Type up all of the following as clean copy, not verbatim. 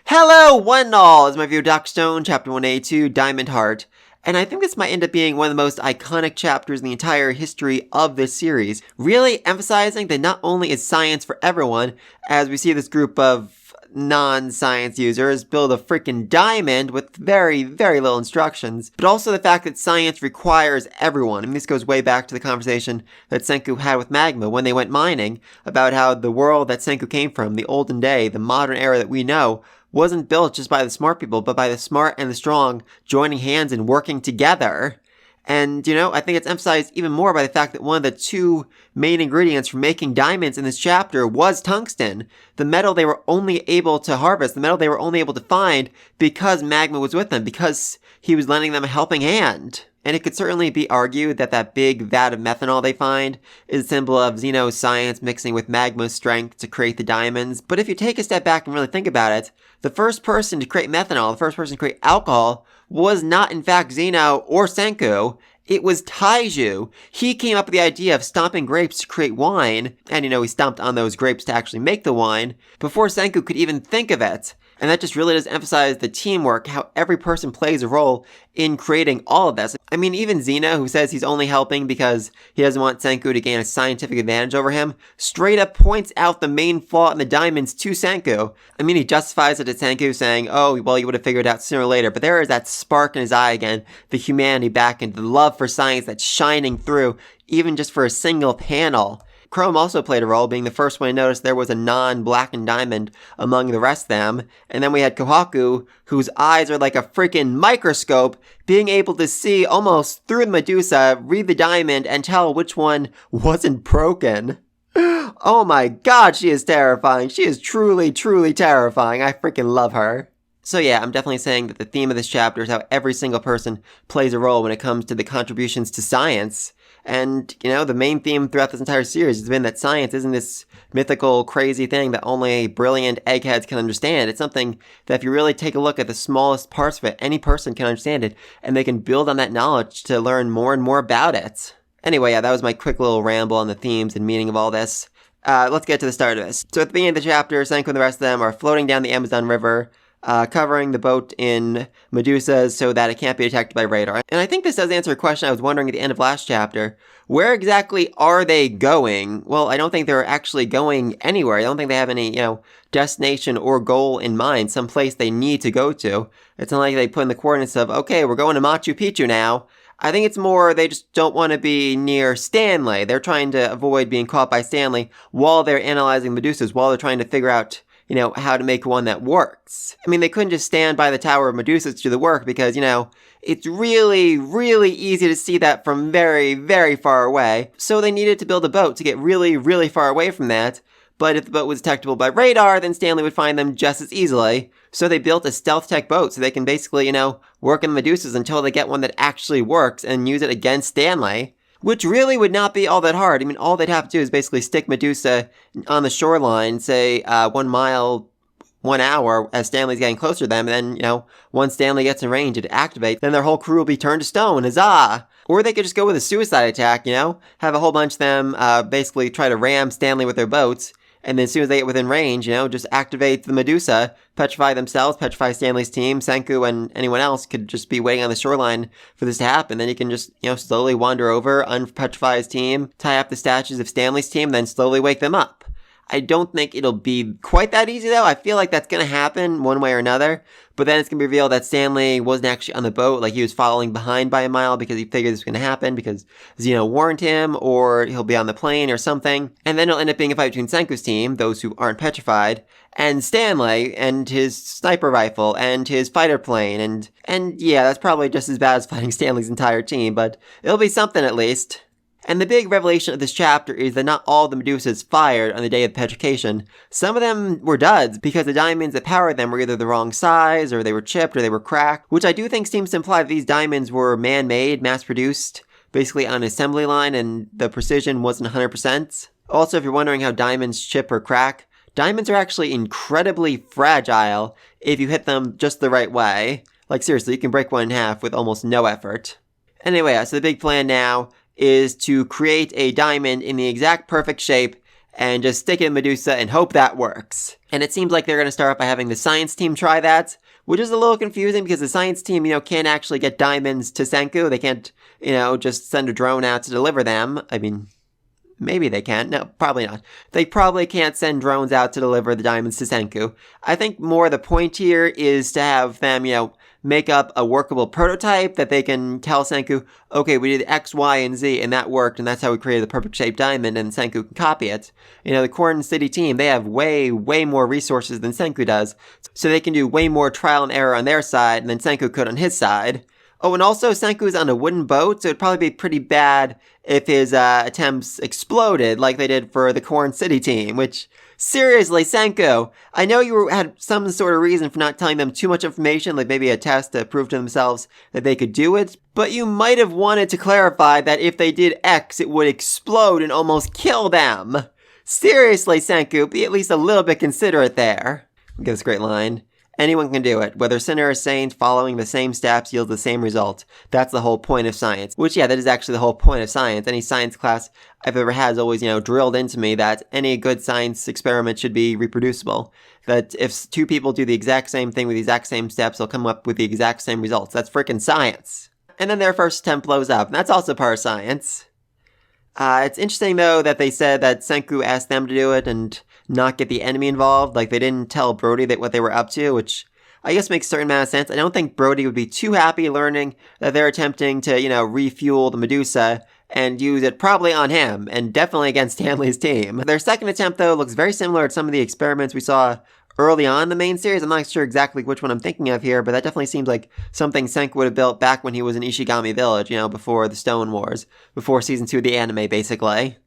Hello, one and all! It's my review of Dr. Stone, Chapter 182, Diamond Heart. And I think this might end up being one of the most iconic chapters in the entire history of this series, really emphasizing that not only is science for everyone, as we see this group of non-science users build a freaking diamond with very, very little instructions, but also the fact that science requires everyone. I mean, this goes way back to the conversation that Senku had with Magma when they went mining, about how the world that Senku came from, the olden day, the modern era that we know, wasn't built just by the smart people, but by the smart and the strong joining hands and working together. And, I think it's emphasized even more by the fact that one of the two main ingredients for making diamonds in this chapter was tungsten. The metal they were only able to harvest, the metal they were only able to find because Magma was with them, because he was lending them a helping hand. And it could certainly be argued that that big vat of methanol they find is a symbol of Zeno's science mixing with Magma's strength to create the diamonds. But if you take a step back and really think about it, the first person to create methanol, the first person to create alcohol, was not in fact Zeno or Senku. It was Taiju. He came up with the idea of stomping grapes to create wine, and he stomped on those grapes to actually make the wine, before Senku could even think of it. And that just really does emphasize the teamwork, how every person plays a role in creating all of this. I mean, even Zeno, who says he's only helping because he doesn't want Senku to gain a scientific advantage over him, straight up points out the main flaw in the diamonds to Senku. I mean, he justifies it to Senku, saying, oh, well, you would have figured it out sooner or later. But there is that spark in his eye again, the humanity back and the love for science that's shining through, even just for a single panel. Chrome also played a role, being the first one to notice there was a non-blackened diamond among the rest of them. And then we had Kohaku, whose eyes are like a freaking microscope, being able to see almost through the Medusa, read the diamond, and tell which one wasn't broken. Oh my god, she is terrifying. She is truly, truly terrifying. I freaking love her. So yeah, I'm definitely saying that the theme of this chapter is how every single person plays a role when it comes to the contributions to science. And, the main theme throughout this entire series has been that science isn't this mythical, crazy thing that only brilliant eggheads can understand. It's something that if you really take a look at the smallest parts of it, any person can understand it, and they can build on that knowledge to learn more and more about it. Anyway, yeah, that was my quick little ramble on the themes and meaning of all this. Let's get to the start of this. So at the beginning of the chapter, Senku and the rest of them are floating down the Amazon River, covering the boat in Medusas so that it can't be detected by radar. And I think this does answer a question I was wondering at the end of last chapter. Where exactly are they going? Well, I don't think they're actually going anywhere. I don't think they have any, destination or goal in mind, some place they need to go to. It's not like they put in the coordinates of, okay, we're going to Machu Picchu now. I think it's more they just don't want to be near Stanley. They're trying to avoid being caught by Stanley while they're analyzing Medusas, while they're trying to figure out how to make one that works. I mean, they couldn't just stand by the Tower of Medusa to do the work because, it's really, really easy to see that from very, very far away. So they needed to build a boat to get really, really far away from that. But if the boat was detectable by radar, then Stanley would find them just as easily. So they built a stealth tech boat so they can basically, work in the Medusas until they get one that actually works and use it against Stanley. Which really would not be all that hard. I mean, all they'd have to do is basically stick Medusa on the shoreline, say, 1 mile, 1 hour, as Stanley's getting closer to them, and then, once Stanley gets in range and activates, then their whole crew will be turned to stone, huzzah! Or they could just go with a suicide attack, have a whole bunch of them, basically try to ram Stanley with their boats, and then as soon as they get within range, just activate the Medusa, petrify themselves, petrify Stanley's team, Senku and anyone else could just be waiting on the shoreline for this to happen. Then he can just, slowly wander over, unpetrify his team, tie up the statues of Stanley's team, then slowly wake them up. I don't think it'll be quite that easy, though. I feel like that's going to happen one way or another. But then it's going to be revealed that Stanley wasn't actually on the boat. Like, he was following behind by a mile because he figured this was going to happen because Zeno warned him, or he'll be on the plane or something. And then it'll end up being a fight between Senku's team, those who aren't petrified, and Stanley and his sniper rifle and his fighter plane. And yeah, that's probably just as bad as fighting Stanley's entire team, but it'll be something at least. And the big revelation of this chapter is that not all the Medusas fired on the day of petrification. Some of them were duds, because the diamonds that powered them were either the wrong size, or they were chipped, or they were cracked, which I do think seems to imply that these diamonds were man-made, mass-produced, basically on an assembly line, and the precision wasn't 100%. Also, if you're wondering how diamonds chip or crack, diamonds are actually incredibly fragile if you hit them just the right way. Like, seriously, you can break one in half with almost no effort. Anyway, so the big plan now is to create a diamond in the exact perfect shape and just stick it in Medusa and hope that works. And it seems like they're going to start by having the science team try that, which is a little confusing because the science team, can't actually get diamonds to Senku. They can't, just send a drone out to deliver them. I mean, maybe they can. No, probably not. They probably can't send drones out to deliver the diamonds to Senku. I think more the point here is to have them, make up a workable prototype that they can tell Senku, okay, we did X, Y, and Z, and that worked, and that's how we created the perfect shaped diamond, and Senku can copy it. The Corn City team, they have way, way more resources than Senku does, so they can do way more trial and error on their side than Senku could on his side. Oh, and also Senku is on a wooden boat, so it'd probably be pretty bad if his attempts exploded like they did for the Corn City team, which, seriously, Senku, I know you had some sort of reason for not telling them too much information, like maybe a test to prove to themselves that they could do it, but you might have wanted to clarify that if they did X, it would explode and almost kill them. Seriously, Senku, be at least a little bit considerate there. Give this great line. Anyone can do it. Whether sinner or saint, following the same steps yields the same result. That's the whole point of science. Which, yeah, that is actually the whole point of science. Any science class I've ever had has always, drilled into me that any good science experiment should be reproducible. That if two people do the exact same thing with the exact same steps, they'll come up with the exact same results. That's frickin' science. And then their first attempt blows up, and that's also part of science. It's interesting, though, that they said that Senku asked them to do it and not get the enemy involved. Like, they didn't tell Brody what they were up to, which I guess makes a certain amount of sense. I don't think Brody would be too happy learning that they're attempting to, refuel the Medusa and use it probably on him, and definitely against Stanley's team. Their second attempt, though, looks very similar to some of the experiments we saw early on in the main series. I'm not sure exactly which one I'm thinking of here, but that definitely seems like something Senku would have built back when he was in Ishigami Village, before the Stone Wars, before season 2 of the anime, basically.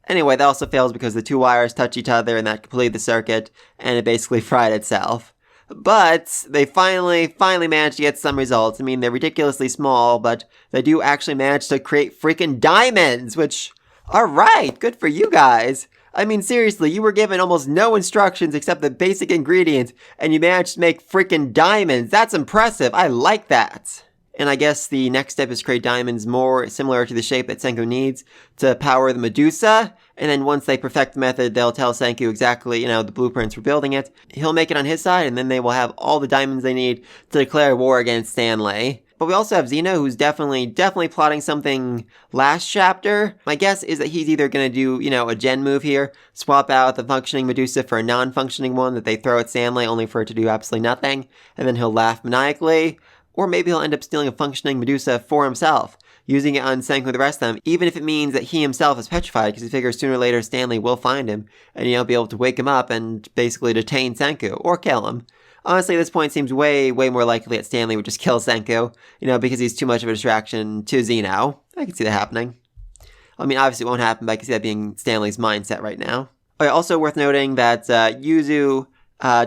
Anyway, that also fails because the two wires touch each other and that completed the circuit, and it basically fried itself. But they finally managed to get some results. I mean, they're ridiculously small, but they do actually manage to create freaking diamonds, which, alright, good for you guys. I mean, seriously, you were given almost no instructions except the basic ingredients, and you managed to make freaking diamonds. That's impressive. I like that. And I guess the next step is to create diamonds more similar to the shape that Senku needs to power the Medusa. And then once they perfect the method, they'll tell Senku exactly, the blueprints for building it. He'll make it on his side, and then they will have all the diamonds they need to declare war against Stanley. But we also have Xeno, who's definitely plotting something last chapter. My guess is that he's either going to do, a gen move here, swap out the functioning Medusa for a non-functioning one that they throw at Stanley only for it to do absolutely nothing, and then he'll laugh maniacally. Or maybe he'll end up stealing a functioning Medusa for himself, using it on Senku and the rest of them, even if it means that he himself is petrified, because he figures sooner or later Stanley will find him, and be able to wake him up and basically detain Senku, or kill him. Honestly, at this point, it seems way, way more likely that Stanley would just kill Senku, because he's too much of a distraction to Xeno. I can see that happening. I mean, obviously it won't happen, but I can see that being Stanley's mindset right now. Also worth noting that Yuzu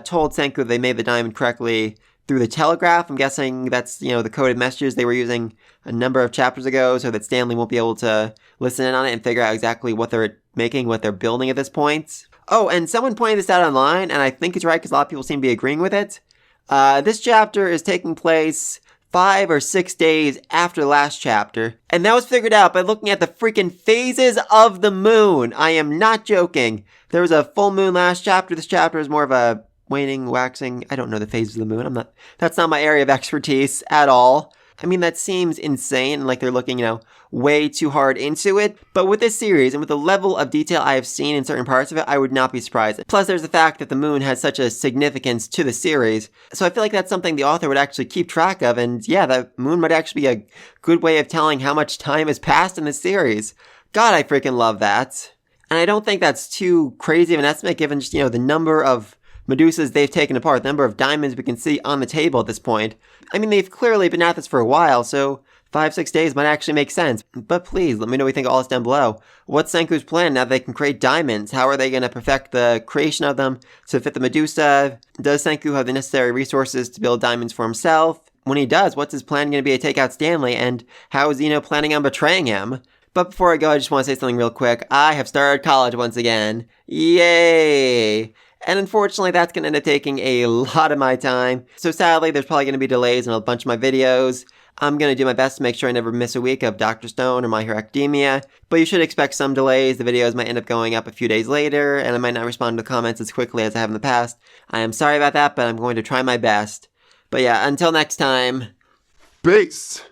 told Senku they made the diamond correctly through the telegraph. I'm guessing that's, the coded messages they were using a number of chapters ago so that Stanley won't be able to listen in on it and figure out exactly what they're making, what they're building at this point. Oh, and someone pointed this out online, and I think it's right because a lot of people seem to be agreeing with it. This chapter is taking place 5 or 6 days after the last chapter, and that was figured out by looking at the freaking phases of the moon. I am not joking. There was a full moon last chapter. This chapter is more of a waning, waxing. I don't know the phases of the moon. That's not my area of expertise at all. I mean, that seems insane, like they're looking, way too hard into it. But with this series, and with the level of detail I have seen in certain parts of it, I would not be surprised. Plus, there's the fact that the moon has such a significance to the series. So I feel like that's something the author would actually keep track of. And yeah, the moon might actually be a good way of telling how much time has passed in the series. God, I freaking love that. And I don't think that's too crazy of an estimate, given just, the number of Medusas they've taken apart, the number of diamonds we can see on the table at this point. I mean, they've clearly been at this for a while, so 5-6 days might actually make sense. But please, let me know what you think of all this down below. What's Senku's plan now that they can create diamonds? How are they going to perfect the creation of them to fit the Medusa? Does Senku have the necessary resources to build diamonds for himself? When he does, what's his plan going to be to take out Stanley? And how is Xeno planning on betraying him? But before I go, I just want to say something real quick. I have started college once again. Yay! And unfortunately, that's going to end up taking a lot of my time. So sadly, there's probably going to be delays in a bunch of my videos. I'm going to do my best to make sure I never miss a week of Dr. Stone or My Hero Academia, but you should expect some delays. The videos might end up going up a few days later, and I might not respond to comments as quickly as I have in the past. I am sorry about that, but I'm going to try my best. But yeah, until next time. Peace.